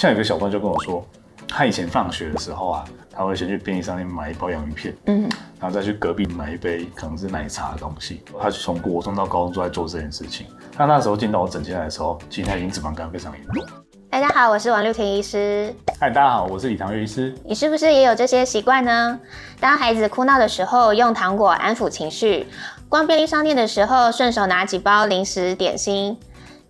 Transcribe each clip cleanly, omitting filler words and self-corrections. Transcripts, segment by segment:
像有个小朋友就跟我说，他以前放学的时候啊，他会先去便利商店买一包洋芋片，然后再去隔壁买一杯可能是奶茶的东西。他从国中到高中都在做这件事情。他那时候进到我诊间来的时候，其实他已经脂肪肝非常严重。大家好，我是王六田医师。嗨，大家好，我是李唐月医师。你是不是也有这些习惯呢？当孩子哭闹的时候，用糖果安抚情绪；逛便利商店的时候，顺手拿几包零食点心。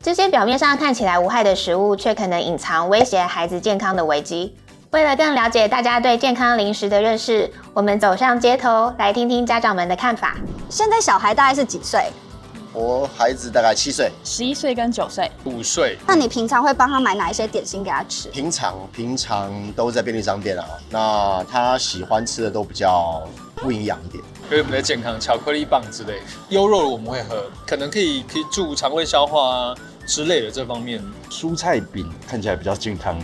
这些表面上看起来无害的食物，却可能隐藏威胁孩子健康的危机。为了更了解大家对健康零食的认识，我们走上街头，来听听家长们的看法。现在小孩大概是几岁？我孩子大概7岁、11岁跟9岁、5岁。那你平常会帮他买哪一些点心给他吃？平常都在便利商店啊。那他喜欢吃的都比较不营养一点，因为比较健康，巧克力棒之类的。优酪乳我们会喝，可能可以助肠胃消化啊之类的这方面。蔬菜饼看起来比较健康。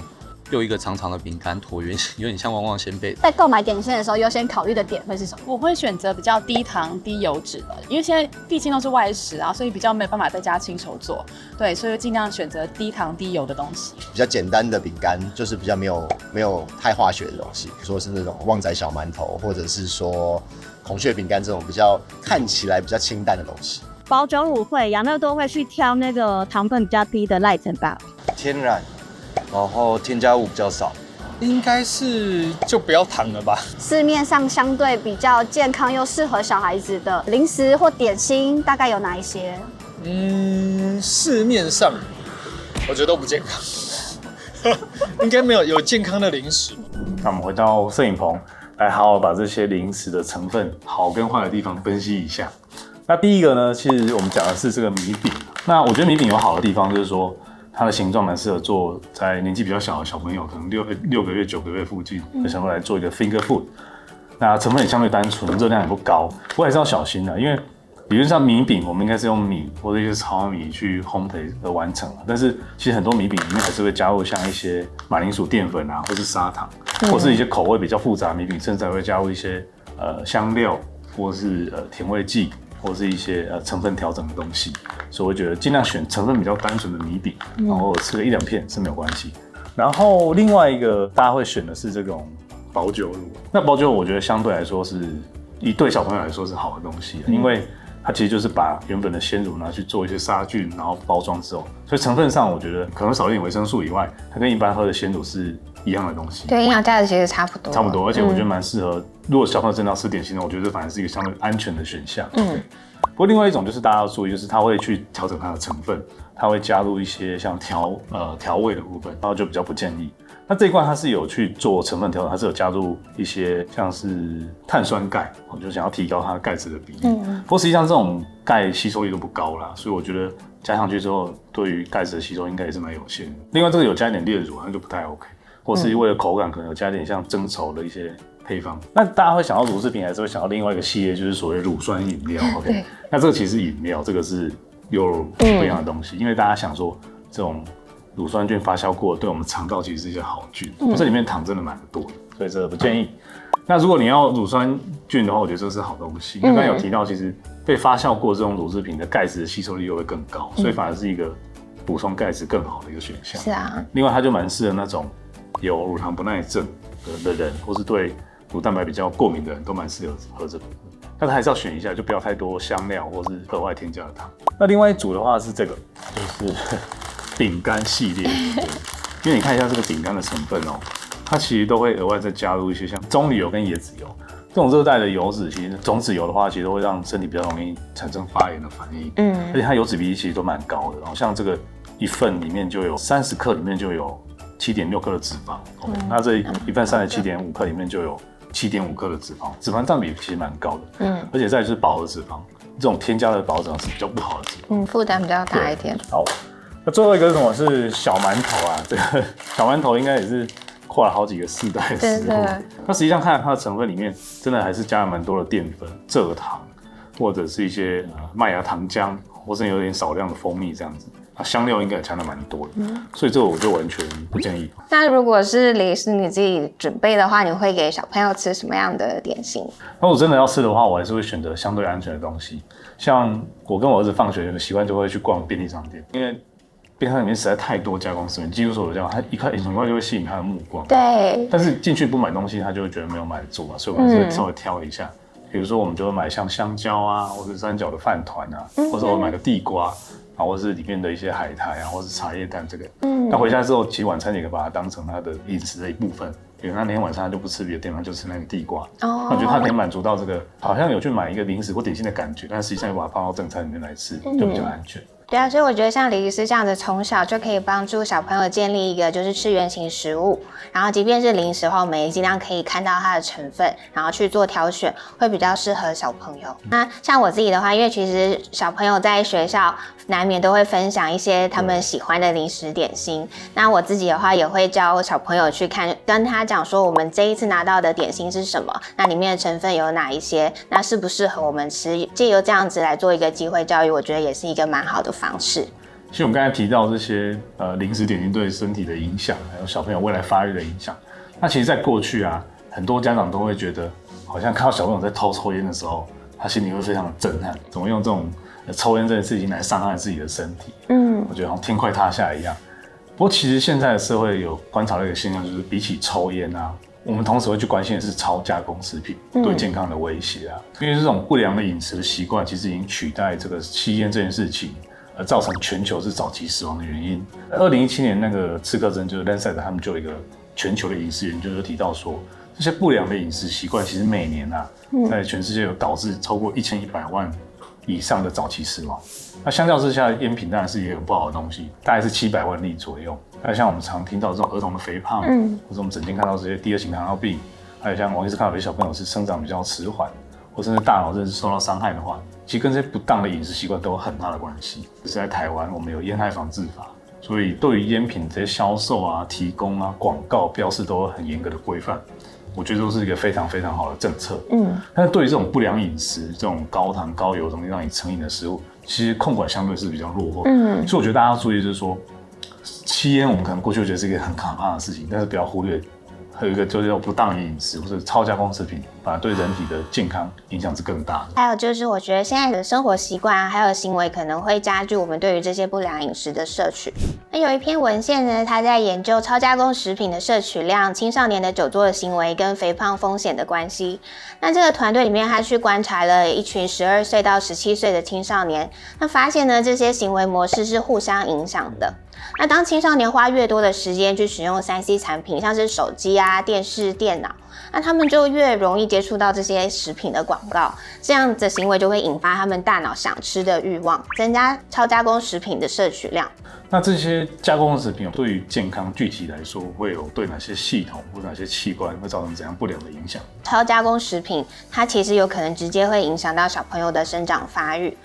又一个长长的饼干，椭圆形，有点像旺旺仙贝。在购买点心的时候，优先考虑的点会是什么？我会选择比较低糖、低油脂的，因为现在毕竟都是外食啊，所以比较没有办法在家亲手做。对，所以尽量选择低糖、低油的东西。比较简单的饼干，就是比较没有太化学的东西，比如说是那种旺仔小馒头，或者是说孔雀饼干这种比较看起来比较清淡的东西。保酒乳会，养乐多会去挑那个糖分比较低的赖层吧。天然，然后添加物比较少。应该是就不要糖了吧。市面上相对比较健康又适合小孩子的零食或点心，大概有哪一些？市面上我觉得都不健康，应该没有健康的零食。那我们回到摄影棚，来好好把这些零食的成分好跟坏的地方分析一下。那第一个呢，其实我们讲的是这个米饼。那我觉得米饼有好的地方，就是说它的形状蛮适合做在年纪比较小的小朋友，可能6个月、9个月附近的小朋友来做一个 finger food。那成分也相对单纯，热量也不高，不过还是要小心的，因为理论上米饼我们应该是用米或者一些糙米去烘焙而完成，但是其实很多米饼里面还是会加入像一些马铃薯淀粉啊，或是砂糖，或是一些口味比较复杂的米饼，甚至还会加入一些香料或是甜味剂，或是一些成分调整的东西，所以我觉得尽量选成分比较单纯的米饼，然后吃个1-2片是没有关系。然后另外一个大家会选的是这种保酒乳，那保酒乳我觉得相对来说是对小朋友来说是好的东西，因为它其实就是把原本的鲜乳拿去做一些杀菌，然后包装之后，所以成分上我觉得可能少一点维生素以外，它跟一般喝的鲜乳是一样的东西。对，营养价值其实差不多。差不多，而且我觉得蛮适合，如果小朋友真的要吃点心的，我觉得这反而是一个相对安全的选项。不过另外一种就是大家要注意，就是它会去调整它的成分，它会加入一些像调味的部分，然后就比较不建议。那这一罐它是有去做成分调整，它是有加入一些像是碳酸钙，我就想要提高它钙质的比例。不过实际上这种钙吸收率都不高啦，所以我觉得加上去之后，对于钙质的吸收应该也是蛮有限的。另外这个有加一点炼乳，那就不太 OK， 或是为了口感可能有加一点像蒸稠的一些配方。那大家会想到乳制品，还是会想到另外一个系列，就是所谓乳酸饮料。OK， 那这个其实饮料，这个是优酪乳不一样的东西，因为大家想说这种乳酸菌发酵过，对我们肠道其实是一些好菌，这里面糖真的蛮多的，所以这个不建议。那如果你要乳酸菌的话，我觉得这是好东西，因为刚才有提到，其实被发酵过这种乳制品的钙质的吸收率又会更高，所以反而是一个补充钙质更好的一个选项。是啊，另外它就蛮适合那种有乳糖不耐症的人，或是对乳蛋白比较过敏的人，都蛮适合喝这个。但是还是要选一下，就不要太多香料或是额外添加的糖。那另外一组的话是这个，就是饼干系列，因为你看一下这个饼干的成分哦，它其实都会额外再加入一些像棕榈油跟椰子油这种热带的油脂，其实种子油的话，其实都会让身体比较容易产生发炎的反应。而且它油脂比例其实都蛮高的。然后像这个一份里面就有30克，里面就有7.6克的脂肪。那这一份37.5克里面就有7.5克的脂肪，脂肪占比其实蛮高的。而且再就是饱和脂肪，这种添加的饱和脂肪是比较不好的脂肪。负担比较大一点。好，那最后一个是什么？是小馒头啊。这个小馒头应该也是跨了好几个世代的食物。那实际上看它的成分里面，真的还是加了蛮多的淀粉、蔗糖，或者是一些麦芽糖浆，或是有点少量的蜂蜜这样子。香料应该也加的蛮多的，所以这个我就完全不建议。那如果是你自己准备的话，你会给小朋友吃什么样的点心？那我真的要吃的话，我还是会选择相对安全的东西。像我跟我儿子放学有个习惯，就会去逛便利商店，因为便当里面实在太多加工食品，几乎所有这样，他很快就会吸引他的目光。对。但是进去不买东西，他就会觉得没有买足嘛，所以我们还是会稍微挑一下。比如说，我们就会买像香蕉啊，或者三角的饭团啊，或者我买个地瓜啊，或者是里面的一些海苔啊，或者是茶叶蛋这个。那回家之后，其实晚餐也可以把它当成他的饮食的一部分。比如他那天晚上他就不吃别的淀粉，就吃那个地瓜。那我觉得他可以满足到这个，好像有去买一个零食或点心的感觉，但实际上又把它放到正餐里面来吃，就比较安全。对啊，所以我觉得像李医师这样子，从小就可以帮助小朋友建立一个就是吃原型食物，然后即便是零食的话，我们也尽量可以看到它的成分，然后去做挑选，会比较适合小朋友。那像我自己的话，因为其实小朋友在学校难免都会分享一些他们喜欢的零食点心，那我自己的话也会教小朋友去看，跟他讲说我们这一次拿到的点心是什么，那里面的成分有哪一些，那适不适合我们吃，藉由这样子来做一个机会教育，我觉得也是一个蛮好的方式。其实我们刚才提到这些零食点心对身体的影响，还有小朋友未来发育的影响。那其实，在过去啊，很多家长都会觉得，好像看到小朋友在偷抽烟的时候，他心里会非常的震撼，怎么用这种抽烟这件事情来伤害自己的身体？我觉得好像天快塌下来一样。不过，其实现在的社会有观察到一个现象，就是比起抽烟啊，我们同时会去关心的是超加工食品对健康的威胁啊。因为这种不良的饮食的习惯，其实已经取代这个吸烟这件事情。而造成全球是早期死亡的原因。2017年那个刺客针就是 Lancet 他们就有一个全球的饮食研究就提到说，这些不良的饮食习惯其实每年啊，在全世界有导致超过1100万以上的早期死亡。那相较之下，烟品当然是一个很不好的东西，大概是700万例左右。还有像我们常听到这种儿童的肥胖，或者我们整天看到这些第2型糖尿病，还有像王医师看到有些小朋友是生长比较迟缓，或甚至大脑真的是受到伤害的话，其实跟这些不当的饮食习惯都有很大的关系。就是在台湾，我们有烟害防治法，所以对于烟品这些销售啊、提供啊、广告标示都有很严格的规范。我觉得都是一个非常非常好的政策。但是对于这种不良饮食、这种高糖高油容易让你成瘾的食物，其实控管相对是比较落后。所以我觉得大家要注意，就是说，吸烟我们可能过去觉得是一个很可怕的事情，但是不要忽略。还有一个就是不当的饮食或者超加工食品，反而对人体的健康影响是更大的。还有就是，我觉得现在的生活习惯啊，还有行为可能会加剧我们对于这些不良饮食的摄取。那有一篇文献呢，它在研究超加工食品的摄取量、青少年的久坐的行为跟肥胖风险的关系。那这个团队里面，他去观察了一群12岁到17岁的青少年，那发现呢，这些行为模式是互相影响的。那当青少年花越多的时间去使用3C 产品，像是手机啊、电视、电脑，那他们就越容易接触到这些食品的广告，这样的行为就会引发他们大脑想吃的欲望，增加超加工食品的摄取量。那这些加工的食品对于健康具体来说，会有对哪些系统或哪些器官会造成怎样不良的影响？超加工食品它其实有可能直接会影响到小朋友的生长发育。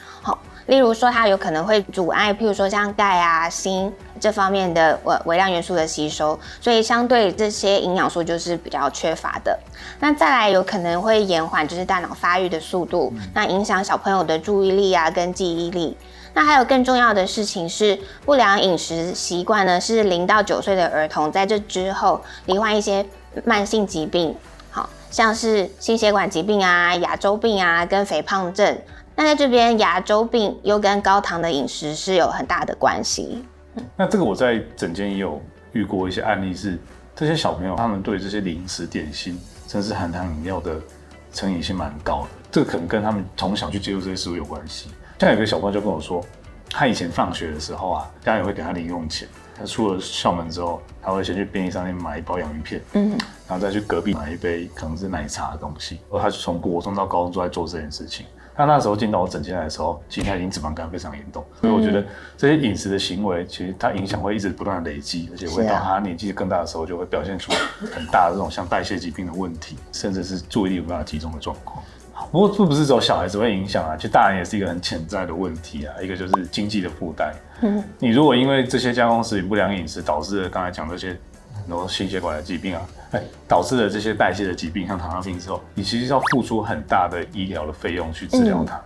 例如说，它有可能会阻碍，譬如说像钙啊、锌这方面的微量元素的吸收，所以相对这些营养素就是比较缺乏的。那再来有可能会延缓就是大脑发育的速度，那影响小朋友的注意力啊跟记忆力。那还有更重要的事情是，不良饮食习惯呢，是0到9岁的儿童在这之后罹患一些慢性疾病，像是心血管疾病啊、亚洲病啊跟肥胖症。那在这边，亚洲病又跟高糖的饮食是有很大的关系。那这个我在诊间也有遇过一些案例，是这些小朋友他们对这些零食、点心，甚至含糖饮料的成瘾性蛮高的。这个可能跟他们从小去接触这些食物有关系。像有个小朋友就跟我说，他以前放学的时候啊，家里会给他零用钱，他出了校门之后，他会先去便利商店买一包洋芋片，然后再去隔壁买一杯可能是奶茶的东西。然后他从国中到高中都在做这件事情。他那时候进到我诊间来的时候，其实他已经脂肪肝非常严重，所以我觉得这些饮食的行为，其实它影响会一直不断的累积，而且会到他年纪更大的时候，就会表现出很大的这种像代谢疾病的问题，甚至是注意力无办法集中的状况。不过这不是只有小孩子会影响啊，其实大人也是一个很潜在的问题啊。一个就是经济的负担，你如果因为这些加工食品、不良饮食导致了刚才讲这些很多心血管的疾病啊，导致了这些代谢的疾病，像糖尿病之后，你其实要付出很大的医疗的费用去治疗它。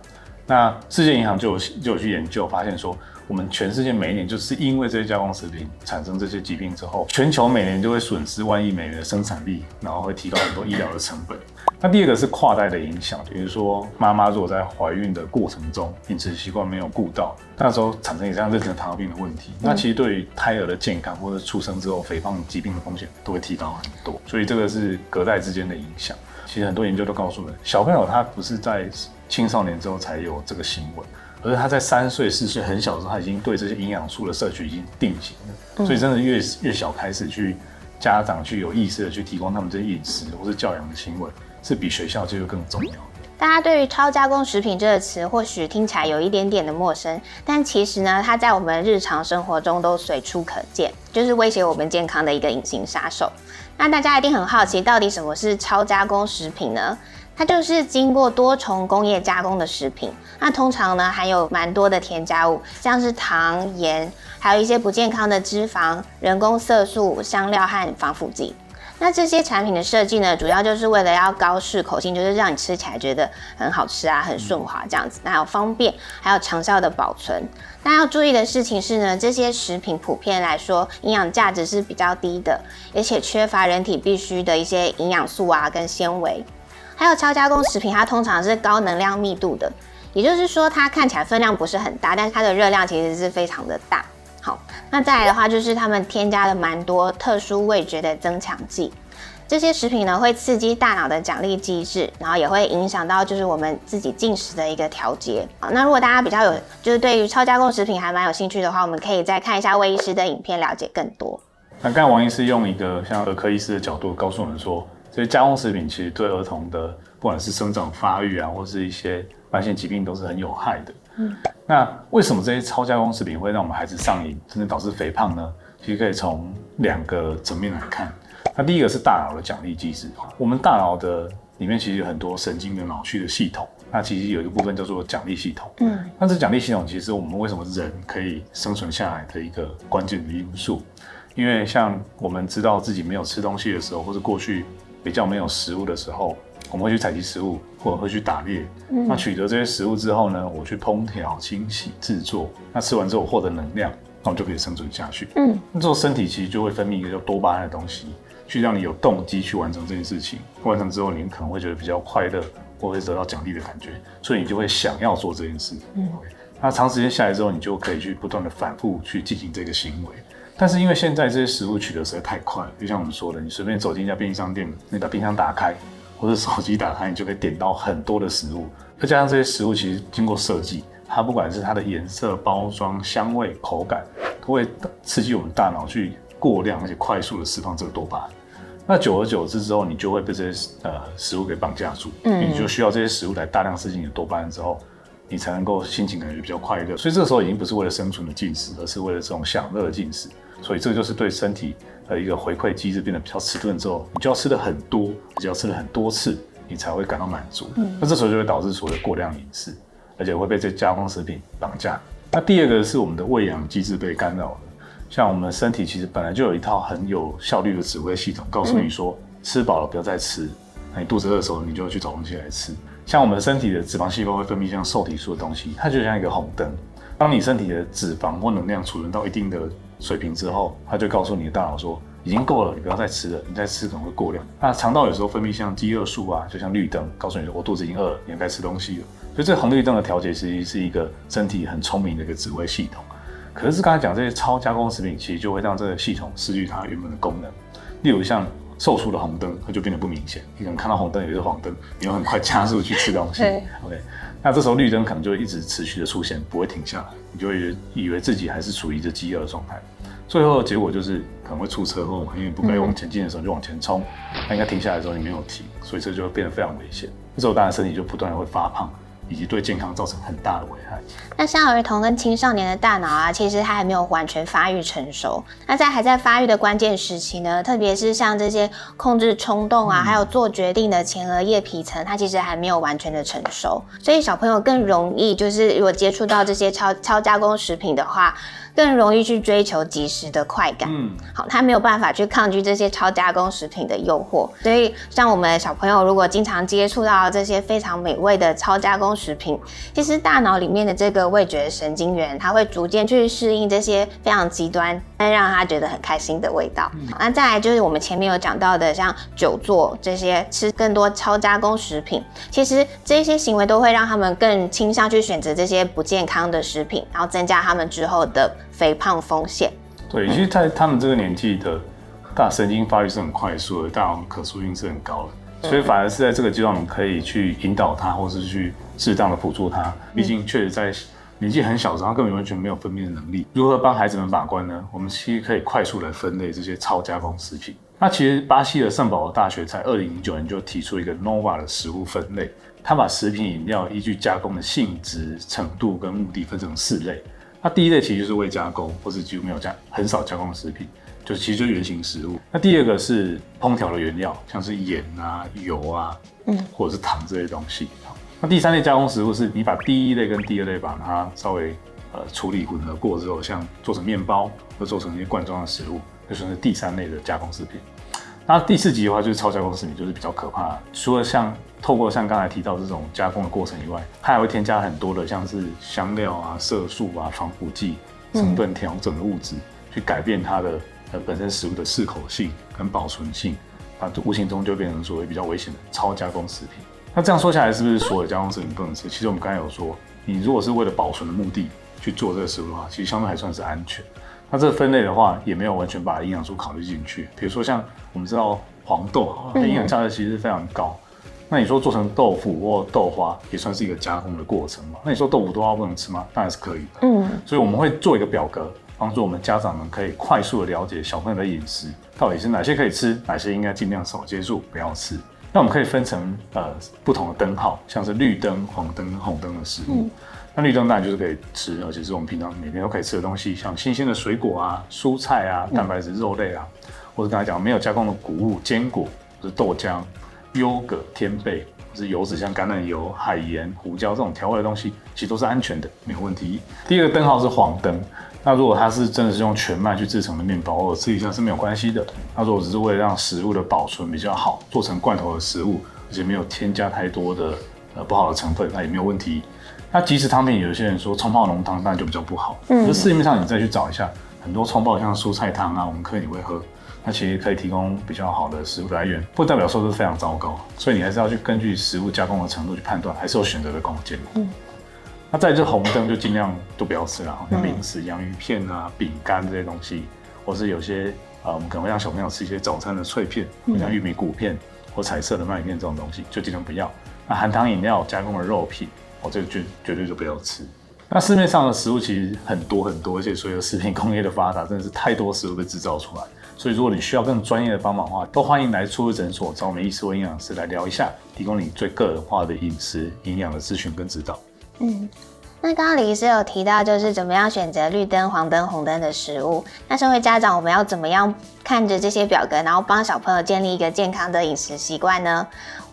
那世界银行就有去研究，发现说，我们全世界每一年就是因为这些加工食品产生这些疾病之后，全球每年就会损失1万亿美元的生产力，然后会提高很多医疗的成本。那第二个是跨代的影响，比如说妈妈如果在怀孕的过程中饮食习惯没有顾到，那时候产生这样妊娠糖尿病的问题，那其实对于胎儿的健康或者出生之后肥胖疾病的风险都会提高很多，所以这个是隔代之间的影响。其实很多研究都告诉人，小朋友他不是在青少年之后才有这个行为，而是他在3岁4岁很小的时候，他已经对这些营养素的摄取已经定型了。所以真的越小开始去家长去有意识的去提供他们这些饮食或是教养的行为，是比学校就更重要。大家对于超加工食品这个词或许听起来有一点点的陌生，但其实呢，它在我们日常生活中都随处可见，就是威胁我们健康的一个隐形杀手。那大家一定很好奇，到底什么是超加工食品呢？它就是经过多重工业加工的食品，那通常呢含有蛮多的添加物，像是糖、盐，还有一些不健康的脂肪、人工色素、香料和防腐剂。那这些产品的设计呢，主要就是为了要高适口性，就是让你吃起来觉得很好吃啊，很顺滑这样子，那还有方便，还有长效的保存。那要注意的事情是呢，这些食品普遍来说营养价值是比较低的，而且缺乏人体必需的一些营养素啊跟纤维。还有超加工食品，它通常是高能量密度的，也就是说它看起来分量不是很大，但是它的热量其实是非常的大。好，那再来的话就是他们添加了蛮多特殊味觉的增强剂，这些食品呢会刺激大脑的奖励机制，然后也会影响到就是我们自己进食的一个调节。好，那如果大家比较就是对于超加工食品还蛮有兴趣的话，我们可以再看一下魏医师的影片了解更多。那刚才王医师用一个像儿科医师的角度告诉我们说，这些加工食品其实对儿童的不管是生长发育啊，或是一些慢性疾病都是很有害的。那为什么这些超加工食品会让我们孩子上瘾，甚至导致肥胖呢？其实可以从2个层面来看。那第一个是大脑的奖励机制，我们大脑的里面其实有很多神经的脑区的系统，那其实有一个部分叫做奖励系统。那这奖励系统其实是我们为什么人可以生存下来的一个关键的因素。因为像我们知道自己没有吃东西的时候，或者过去比较没有食物的时候，我们会去采集食物，或者会去打猎。那取得这些食物之后呢，我去烹调、清洗、制作，那吃完之后我获得能量，那我就可以生存下去。那之后身体其实就会分泌一个叫多巴胺的东西，去让你有动机去完成这件事情。完成之后，你可能会觉得比较快乐，或者得到奖励的感觉，所以你就会想要做这件事。那长时间下来之后，你就可以去不断的反复去进行这个行为。但是因为现在这些食物取得实在太快了，就像我们说的，你随便走进一家便利商店，你把冰箱打开，或者手机打开，你就可以点到很多的食物。再加上这些食物其实经过设计，它不管是它的颜色、包装、香味、口感，都会刺激我们大脑去过量而且快速的释放这个多巴胺。那久而久之之后，你就会被这些食物给绑架住，你就需要这些食物来大量刺激你的多巴胺之后，你才能够心情感觉比较快乐。所以这个时候已经不是为了生存的进食，而是为了这种享乐的进食。所以这个就是对身体的一个回馈机制变得比较迟钝之后，你就要吃的很多，而且要吃了很多次，你才会感到满足。那这时候就会导致所谓的过量饮食，而且会被这加工食品绑架。那第二个是我们的喂养机制被干扰了。像我们身体其实本来就有一套很有效率的指挥系统，告诉你说吃饱了不要再吃，那你肚子饿的时候你就去找东西来吃。像我们身体的脂肪细胞会分泌像受体素的东西，它就像一个红灯，当你身体的脂肪或能量储存到一定的水平之后，它就告诉你的大脑说已经够了，你不要再吃了，你再吃可能会过量。那肠道有时候分泌像饥饿素啊，就像绿灯，告诉你说我肚子已经饿了，你该吃东西了。所以这红绿灯的调节其实是一个身体很聪明的一个指挥系统。可是刚才讲这些超加工食品，其实就会让这个系统失去它原本的功能。例如像瘦出的红灯，它就变得不明显。你可能看到红灯也是黄灯，你要很快加速去吃东西。OK， 那这时候绿灯可能就会一直持续的出现，不会停下来，你就会以为自己还是处于这饥饿的状态。最后的结果就是可能会出车祸，因为不该往前进的时候就往前冲，那应该停下来的时候你没有停，所以这就会变得非常危险。这时候当然身体就不断的会发胖，以及对健康造成很大的危害。那像儿童跟青少年的大脑啊，其实它还没有完全发育成熟。那在还在发育的关键时期呢，特别是像这些控制冲动啊，还有做决定的前额叶皮层，它其实还没有完全的成熟，所以小朋友更容易就是如果接触到这些超加工食品的话，更容易去追求即时的快感。好，他没有办法去抗拒这些超加工食品的诱惑，所以像我们的小朋友如果经常接触到这些非常美味的超加工食品，其实大脑里面的这个味觉神经元，它会逐渐去适应这些非常极端但让他觉得很开心的味道。那再来就是我们前面有讲到的，像久坐这些吃更多超加工食品，其实这些行为都会让他们更倾向去选择这些不健康的食品，然后增加他们之后的肥胖风险。对，其实在他们这个年纪的大神经发育是很快速的，大脑可塑性是很高的，所以反而是在这个阶段，我们可以去引导他，或是去适当的辅助他。毕竟确实在年纪很小的时候，他根本完全没有分辨的能力。如何帮孩子们把关呢？我们其实可以快速来分类这些超加工食品。那其实巴西的圣保罗大学在2009年就提出一个 NOVA 的食物分类，他把食品饮料依据加工的性质、程度跟目的分成4类。那第一类其实就是未加工或是几乎没有很少加工的食品，其实就是原型食物。那第二个是烹调的原料，像是盐啊、油啊，或者是糖这类东西。那第3类加工食物是你把第一类跟第2类把它稍微处理混合过之后，像做成面包或做成一些罐装的食物，就算是第3类的加工食品。那第4级的话就是超加工食品，就是比较可怕的。除了透过像刚才提到这种加工的过程以外，它还会添加很多的像是香料啊、色素啊、防腐剂、成分调整的物质，去改变它的本身食物的适口性跟保存性，它无形中就变成所谓比较危险的超加工食品。那这样说下来，是不是所有加工食品不能吃？其实我们刚才有说，你如果是为了保存的目的去做这个食物的话，其实相对还算是安全。那这个分类的话，也没有完全把营养素考虑进去。比如说像我们知道黄豆，它营养价值其实非常高。那你说做成豆腐或豆花，也算是一个加工的过程嘛？那你说豆腐豆花不能吃吗？当然是可以的。所以我们会做一个表格，帮助我们家长们可以快速的了解小朋友的饮食到底是哪些可以吃，哪些应该尽量少接触，不要吃。那我们可以分成不同的灯号，像是绿灯、黄灯、红灯的食物。那绿灯当然就是可以吃，而且是我们平常每天都可以吃的东西，像新鲜的水果啊、蔬菜啊、蛋白质、肉类啊，或者刚才讲没有加工的谷物、坚果，或是豆浆、优格、天贝，或是油脂像橄榄油、海盐、胡椒这种调味的东西，其实都是安全的，没有问题。第2个灯号是黄灯。那如果它是真的是用全麦去制成的面包，偶尔吃一下是没有关系的。那如果只是为了让食物的保存比较好，做成罐头的食物，而且没有添加太多的不好的成分，那也没有问题。那即食汤品，有些人说冲泡浓汤当然就比较不好。可是市面上你再去找一下，很多冲泡像蔬菜汤啊，我们客人也会喝，那其实可以提供比较好的食物来源，不代表说是非常糟糕。所以你还是要去根据食物加工的程度去判断，还是有选择的空间。那再就是红灯就尽量都不要吃了，像零食、洋芋片啊、饼干这些东西，或是有些我们可能会让小朋友吃一些早餐的脆片，像玉米谷片或彩色的麦片这种东西，就尽量不要。那含糖饮料、加工的肉品，这个绝对就不要吃。那市面上的食物其实很多，而且随着食品工业的发达，真的是太多食物被制造出来。所以如果你需要更专业的帮忙的话，都欢迎来初日诊所找我们医师或营养师来聊一下，提供你最个人化的饮食营养的咨询跟指导。那刚刚李医师有提到，就是怎么样选择绿灯、黄灯、红灯的食物。那身为家长，我们要怎么样看着这些表格，然后帮小朋友建立一个健康的饮食习惯呢？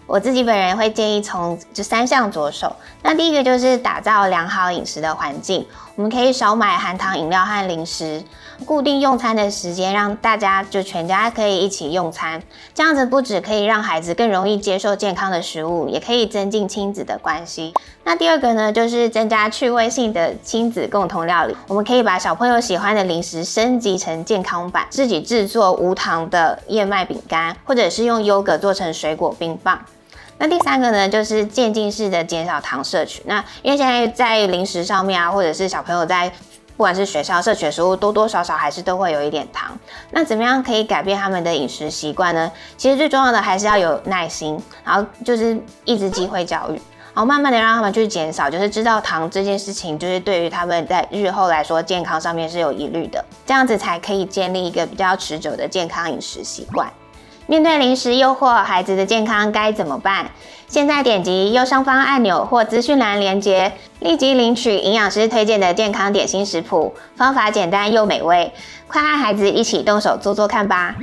我自己本人会建议从3项着手。那第一个就是打造良好饮食的环境，我们可以少买含糖饮料和零食，固定用餐的时间，让大家全家可以一起用餐。这样子不只可以让孩子更容易接受健康的食物，也可以增进亲子的关系。那第2个呢，就是增加趣味性的亲子共同料理。我们可以把小朋友喜欢的零食升级成健康版，自己制作无糖的燕麦饼干，或者是用优格做成水果冰棒。那第3个呢，就是渐进式的减少糖摄取。那因为现在在零食上面啊，或者是小朋友在不管是学校摄取的食物，多多少少还是都会有一点糖。那怎么样可以改变他们的饮食习惯呢？其实最重要的还是要有耐心，然后就是一直机会教育，然后慢慢的让他们去减少，就是知道糖这件事情，就是对于他们在日后来说健康上面是有疑虑的，这样子才可以建立一个比较持久的健康饮食习惯。面对零食诱惑，孩子的健康该怎么办？现在点击右上方按钮或资讯栏连结，立即领取营养师推荐的健康点心食谱，方法简单又美味，快和孩子一起动手做做看吧。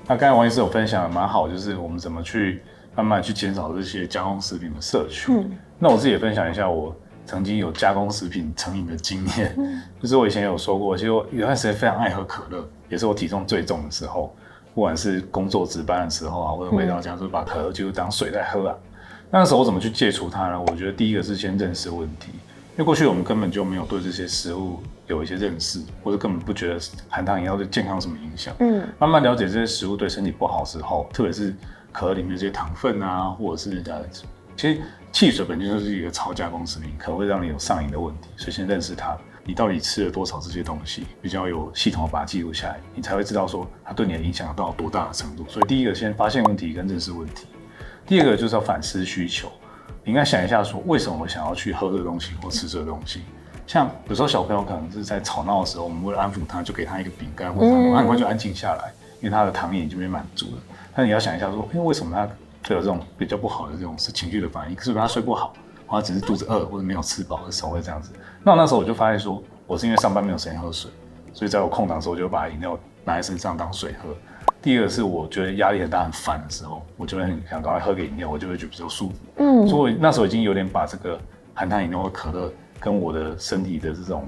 那刚才王医师有分享的蛮好，就是我们怎么去慢慢去减少这些加工食品的摄取。那我自己也分享一下我曾经有加工食品成瘾的经验，就是我以前有说过，其实我有段时间非常爱喝可乐，也是我体重最重的时候，不管是工作值班的时候啊，或者回到家就把可乐就当水在喝啊。那时候我怎么去戒除它呢？我觉得第一个是先认识问题，因为过去我们根本就没有对这些食物有一些认识，或者根本不觉得含糖饮料对健康有什么影响。慢慢了解这些食物对身体不好之后，特别是可乐里面这些糖分啊，或者是其实汽水本身就是一个超加工食品，可能会让你有上瘾的问题，所以先认识它，你到底吃了多少这些东西，比较有系统的把它记录下来，你才会知道说它对你的影响到多大的程度。所以第一个先发现问题跟认识问题，第二个就是要反思需求。你应该想一下说，为什么我想要去喝这个东西或吃这个东西？像有时候小朋友可能是在吵闹的时候，我们为了安抚他，就给他一个饼干或糖果，他很快就安静下来，因为他的糖瘾已经被满足了。但你要想一下说，因为为什么他会有这种比较不好的这种情绪的反应？是不是他睡不好，或者只是肚子饿或者没有吃饱的时候会这样子？那时候我就发现说，我是因为上班没有时间喝水，所以在我空档的时候，我就把饮料拿在身上当水喝。第二个是我觉得压力很大很烦的时候，我就会很想赶快喝个饮料，我就会觉得比较舒服。所以我那时候已经有点把这个含糖饮料或可乐跟我的身体的这种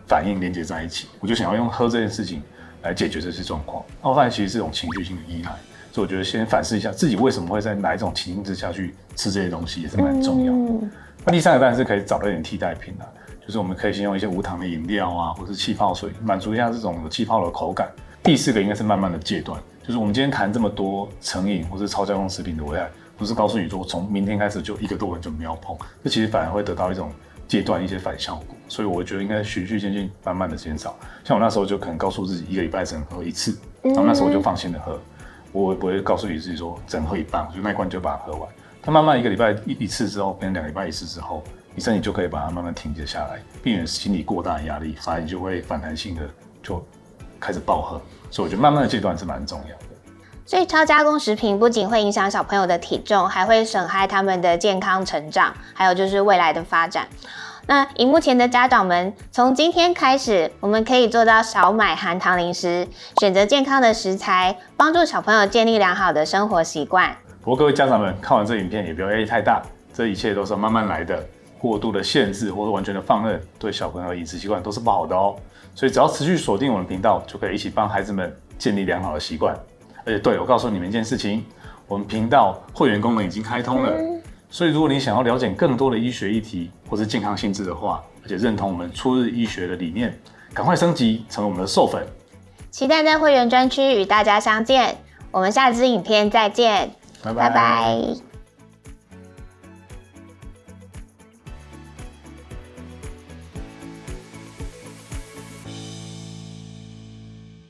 反应连接在一起，我就想要用喝这件事情来解决这些状况。那我发现其实是一种情绪性的依赖，所以我觉得先反思一下自己为什么会在哪一种情境之下去吃这些东西，也是蛮重要的。那第三个当然是可以找到一点替代品啦，就是我们可以先用一些无糖的饮料啊，或是气泡水，满足一下这种有气泡的口感。第四个应该是慢慢的戒断，就是我们今天谈这么多成瘾或是超加工食品的危害，不是告诉你说从明天开始就一个多人就不要碰，这其实反而会得到一种戒断一些反效果。所以我觉得应该循序渐进，慢慢的减少。像我那时候就可能告诉自己一个礼拜只能喝一次，然后那时候我就放心的喝，我不会告诉你自己说只能喝一半，我就那一罐就把它喝完。它慢慢一个礼拜一次之后，变成2个礼拜一次之后，你身体就可以把它慢慢停止下来，避免心理过大的压力，反而你就会反弹性的就开始暴喝。所以我觉得慢慢的戒断是蛮重要的。所以超加工食品不仅会影响小朋友的体重，还会损害他们的健康成长，还有就是未来的发展。那荧幕前的家长们，从今天开始，我们可以做到少买含糖零食，选择健康的食材，帮助小朋友建立良好的生活习惯。不过各位家长们看完这影片也不要压力太大，这一切都是慢慢来的，过度的限制或者完全的放任，对小朋友的饮食习惯都是不好的哦。所以只要持续锁定我们频道，就可以一起帮孩子们建立良好的习惯。而且对，我告诉你们一件事情，我们频道会员功能已经开通了，所以如果你想要了解更多的医学议题或是健康性质的话，而且认同我们初日医学的理念，赶快升级成为我们的授粉。期待在会员专区与大家相见，我们下支影片再见，拜拜。